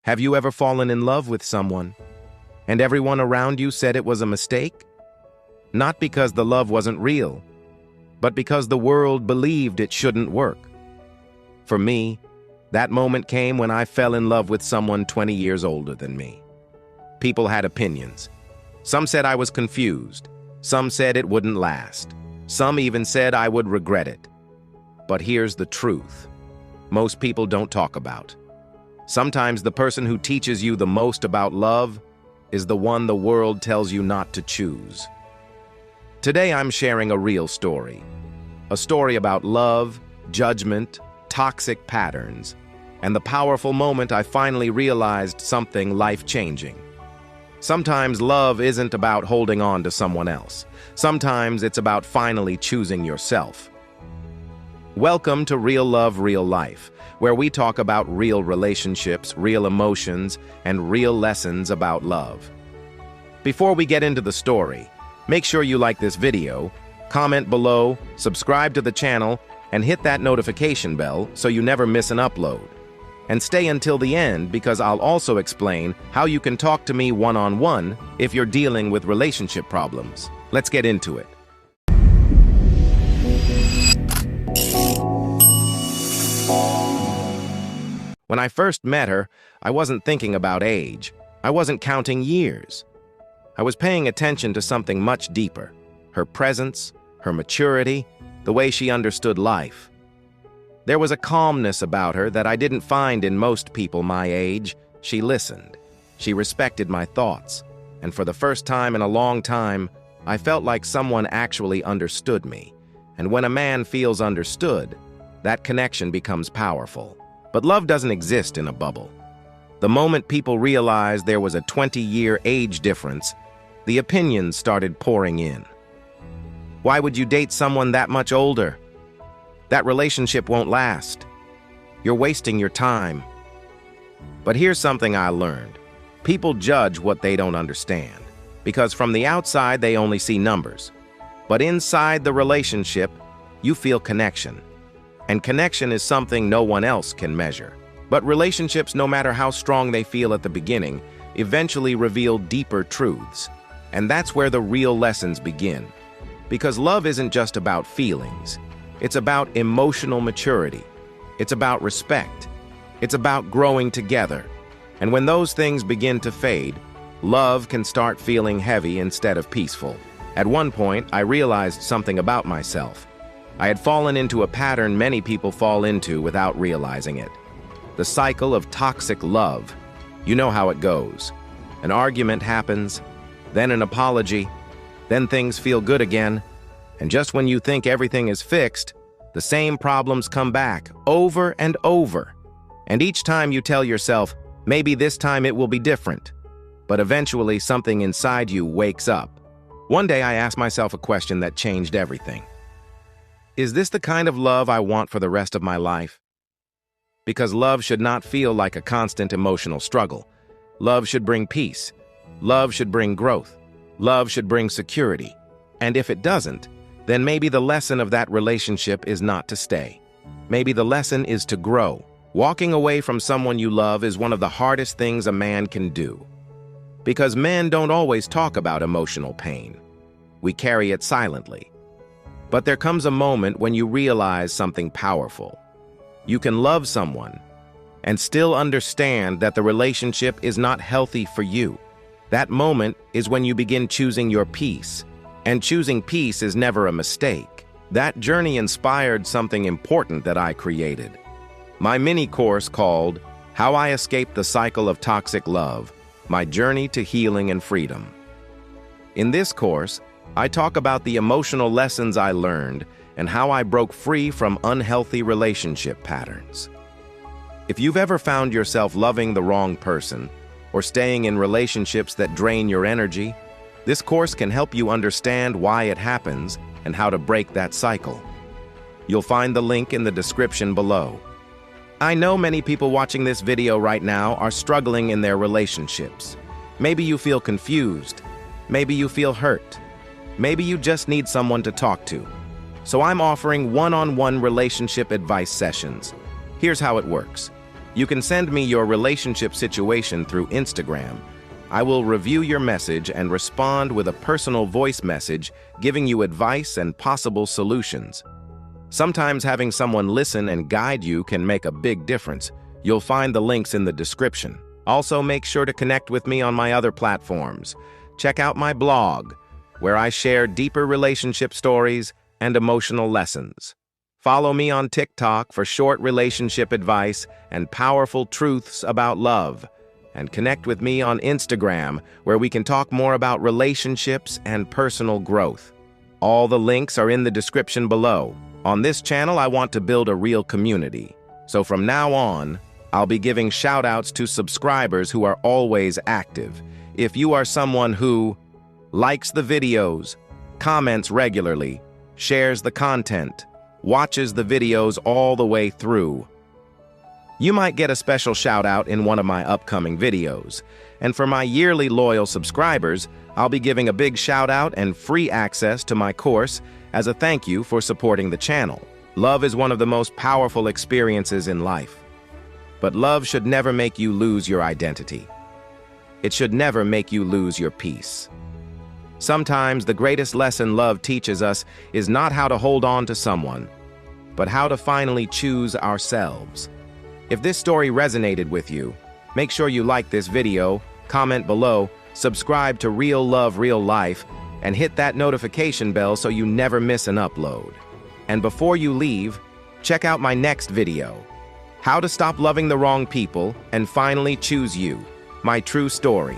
Have you ever fallen in love with someone, and everyone around you said it was a mistake? Not because the love wasn't real, but because the world believed it shouldn't work. For me, that moment came when I fell in love with someone 20 years older than me. People had opinions. Some said I was confused. Some said it wouldn't last. Some even said I would regret it. But here's the truth. Most people don't talk about. Sometimes the person who teaches you the most about love is the one the world tells you not to choose. Today I'm sharing a real story. A story about love, judgment, toxic patterns, and the powerful moment I finally realized something life-changing. Sometimes love isn't about holding on to someone else. Sometimes it's about finally choosing yourself. Welcome to Real Love, Real Life, where we talk about real relationships, real emotions, and real lessons about love. Before we get into the story, make sure you like this video, comment below, subscribe to the channel, and hit that notification bell so you never miss an upload. And stay until the end because I'll also explain how you can talk to me one-on-one if you're dealing with relationship problems. Let's get into it. When I first met her, I wasn't thinking about age. I wasn't counting years. I was paying attention to something much deeper: her presence, her maturity, the way she understood life. There was a calmness about her that I didn't find in most people my age. She listened. She respected my thoughts. And for the first time in a long time, I felt like someone actually understood me. And when a man feels understood, that connection becomes powerful. But love doesn't exist in a bubble. The moment people realized there was a 20-year age difference, the opinions started pouring in. Why would you date someone that much older? That relationship won't last. You're wasting your time. But here's something I learned. People judge what they don't understand, because from the outside they only see numbers. But inside the relationship, you feel connection. And connection is something no one else can measure. But relationships, no matter how strong they feel at the beginning, eventually reveal deeper truths. And that's where the real lessons begin. Because love isn't just about feelings. It's about emotional maturity. It's about respect. It's about growing together. And when those things begin to fade, love can start feeling heavy instead of peaceful. At one point, I realized something about myself. I had fallen into a pattern many people fall into without realizing it. The cycle of toxic love. You know how it goes. An argument happens, then an apology, then things feel good again, and just when you think everything is fixed, the same problems come back over and over. And each time you tell yourself, maybe this time it will be different. But eventually something inside you wakes up. One day I asked myself a question that changed everything. Is this the kind of love I want for the rest of my life? Because love should not feel like a constant emotional struggle. Love should bring peace. Love should bring growth. Love should bring security. And if it doesn't, then maybe the lesson of that relationship is not to stay. Maybe the lesson is to grow. Walking away from someone you love is one of the hardest things a man can do. Because men don't always talk about emotional pain. We carry it silently. But there comes a moment when you realize something powerful. You can love someone and still understand that the relationship is not healthy for you. That moment is when you begin choosing your peace. And choosing peace is never a mistake. That journey inspired something important that I created. My mini course called How I Escaped the Cycle of Toxic Love, My Journey to Healing and Freedom. In this course, I talk about the emotional lessons I learned and how I broke free from unhealthy relationship patterns. If you've ever found yourself loving the wrong person or staying in relationships that drain your energy, this course can help you understand why it happens and how to break that cycle. You'll find the link in the description below. I know many people watching this video right now are struggling in their relationships. Maybe you feel confused. Maybe you feel hurt. Maybe you just need someone to talk to. So I'm offering one-on-one relationship advice sessions. Here's how it works. You can send me your relationship situation through Instagram. I will review your message and respond with a personal voice message giving you advice and possible solutions. Sometimes having someone listen and guide you can make a big difference. You'll find the links in the description. Also, make sure to connect with me on my other platforms. Check out my blog, where I share deeper relationship stories and emotional lessons. Follow me on TikTok for short relationship advice and powerful truths about love. And connect with me on Instagram, where we can talk more about relationships and personal growth. All the links are in the description below. On this channel, I want to build a real community. So from now on, I'll be giving shout-outs to subscribers who are always active. If you are someone who likes the videos, comments regularly, shares the content, watches the videos all the way through, you might get a special shout-out in one of my upcoming videos. And for my yearly loyal subscribers, I'll be giving a big shout-out and free access to my course as a thank you for supporting the channel. Love is one of the most powerful experiences in life. But love should never make you lose your identity. It should never make you lose your peace. Sometimes the greatest lesson love teaches us is not how to hold on to someone, but how to finally choose ourselves. If this story resonated with you, make sure you like this video, comment below, subscribe to Real Love Real Life, and hit that notification bell so you never miss an upload. And before you leave, check out my next video, How to Stop Loving the Wrong People and Finally Choose You, my true story.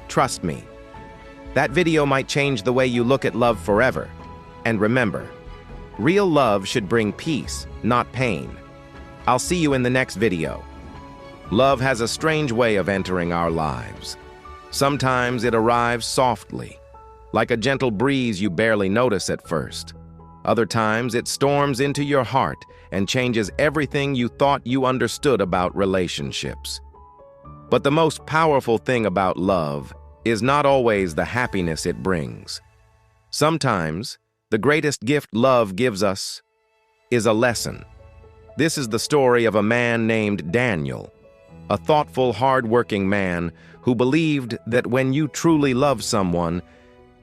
Trust me, that video might change the way you look at love forever. And remember, real love should bring peace, not pain. I'll see you in the next video. Love has a strange way of entering our lives. Sometimes it arrives softly, like a gentle breeze you barely notice at first. Other times it storms into your heart and changes everything you thought you understood about relationships. But the most powerful thing about love is not always the happiness it brings. Sometimes the greatest gift love gives us is a lesson. This is the story of a man named Daniel, a thoughtful, hard-working man who believed that when you truly love someone,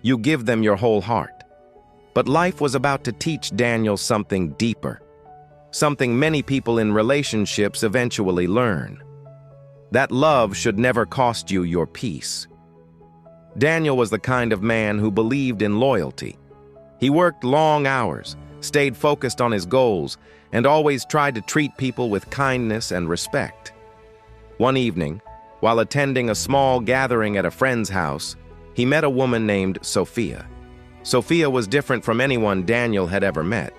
you give them your whole heart. But life was about to teach Daniel something deeper, something many people in relationships eventually learn. That love should never cost you your peace. Daniel was the kind of man who believed in loyalty. He worked long hours, stayed focused on his goals, and always tried to treat people with kindness and respect. One evening, while attending a small gathering at a friend's house, he met a woman named Sophia. Sophia was different from anyone Daniel had ever met.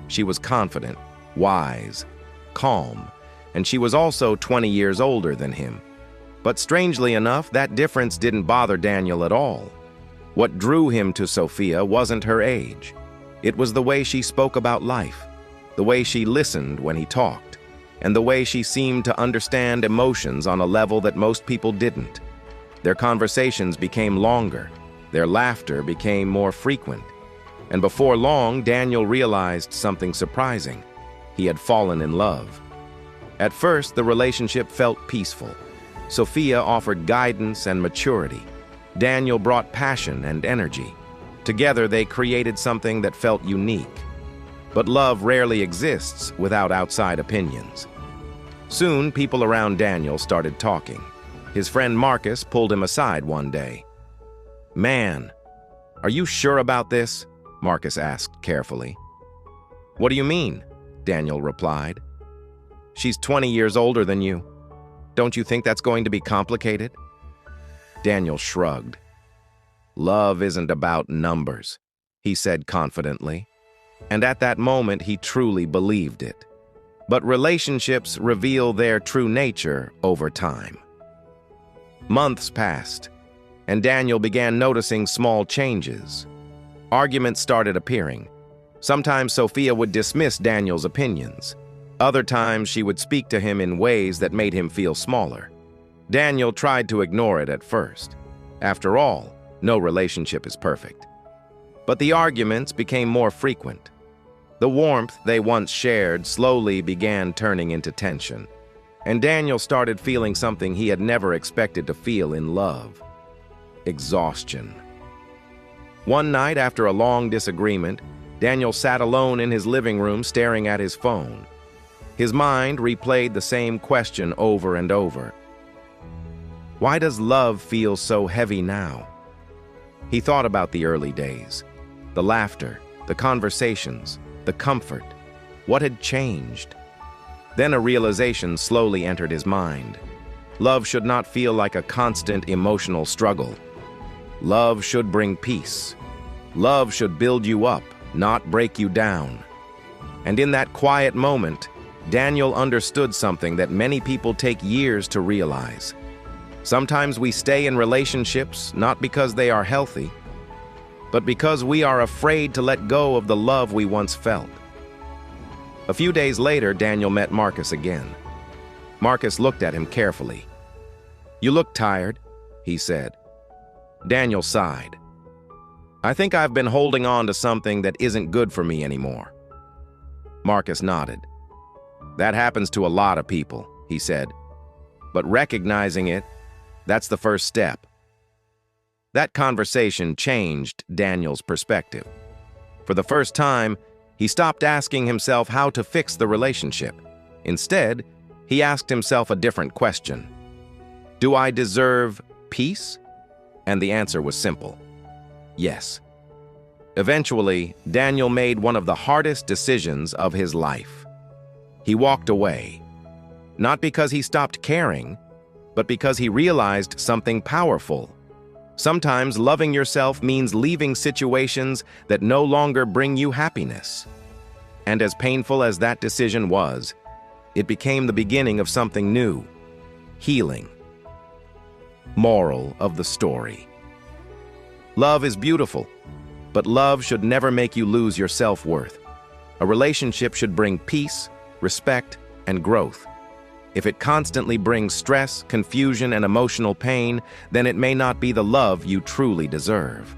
She was confident, wise, calm, and she was also 20 years older than him. But strangely enough, that difference didn't bother Daniel at all. What drew him to Sophia wasn't her age. It was the way she spoke about life, the way she listened when he talked, and the way she seemed to understand emotions on a level that most people didn't. Their conversations became longer, their laughter became more frequent, and before long, Daniel realized something surprising. He had fallen in love. At first, the relationship felt peaceful. Sophia offered guidance and maturity. Daniel brought passion and energy. Together, they created something that felt unique. But love rarely exists without outside opinions. Soon, people around Daniel started talking. His friend Marcus pulled him aside one day. "Man, are you sure about this?" Marcus asked carefully. "What do you mean?" Daniel replied. "She's 20 years older than you. Don't you think that's going to be complicated?" Daniel shrugged. "Love isn't about numbers," he said confidently. And at that moment, he truly believed it. But relationships reveal their true nature over time. Months passed, and Daniel began noticing small changes. Arguments started appearing. Sometimes Sophia would dismiss Daniel's opinions. Other times she would speak to him in ways that made him feel smaller. Daniel tried to ignore it at first. After all, no relationship is perfect. But the arguments became more frequent. The warmth they once shared slowly began turning into tension. And Daniel started feeling something he had never expected to feel in love: exhaustion. One night, after a long disagreement, Daniel sat alone in his living room staring at his phone. His mind replayed the same question over and over. Why does love feel so heavy now? He thought about the early days, the laughter, the conversations, the comfort. What had changed? Then a realization slowly entered his mind. Love should not feel like a constant emotional struggle. Love should bring peace. Love should build you up, not break you down. And in that quiet moment, Daniel understood something that many people take years to realize. Sometimes we stay in relationships not because they are healthy, but because we are afraid to let go of the love we once felt. A few days later, Daniel met Marcus again. Marcus looked at him carefully. "You look tired," he said. Daniel sighed. "I think I've been holding on to something that isn't good for me anymore." Marcus nodded. "That happens to a lot of people," he said. "But recognizing it, that's the first step." That conversation changed Daniel's perspective. For the first time, he stopped asking himself how to fix the relationship. Instead, he asked himself a different question. Do I deserve peace? And the answer was simple. Yes. Eventually, Daniel made one of the hardest decisions of his life. He walked away, not because he stopped caring, but because he realized something powerful. Sometimes loving yourself means leaving situations that no longer bring you happiness. And as painful as that decision was, it became the beginning of something new: healing. Moral of the story: love is beautiful, but love should never make you lose your self-worth. A relationship should bring peace, respect, and growth. If it constantly brings stress, confusion, and emotional pain, then it may not be the love you truly deserve.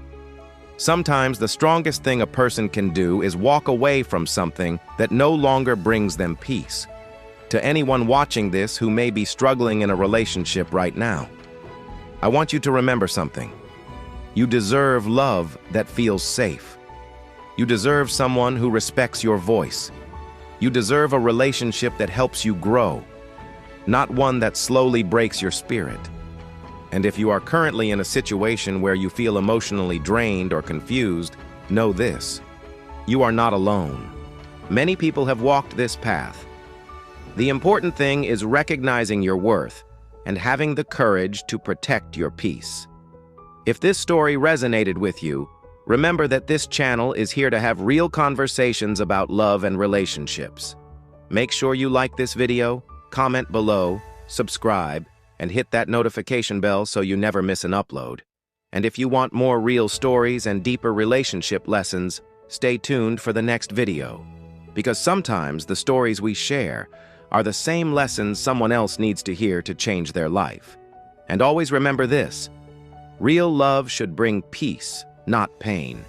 Sometimes the strongest thing a person can do is walk away from something that no longer brings them peace. To anyone watching this who may be struggling in a relationship right now, I want you to remember something. You deserve love that feels safe. You deserve someone who respects your voice. You deserve a relationship that helps you grow, not one that slowly breaks your spirit. And if you are currently in a situation where you feel emotionally drained or confused, know this: you are not alone. Many people have walked this path. The important thing is recognizing your worth and having the courage to protect your peace. If this story resonated with you, remember that this channel is here to have real conversations about love and relationships. Make sure you like this video, comment below, subscribe, and hit that notification bell so you never miss an upload. And if you want more real stories and deeper relationship lessons, stay tuned for the next video. Because sometimes the stories we share are the same lessons someone else needs to hear to change their life. And always remember this: real love should bring peace, not pain.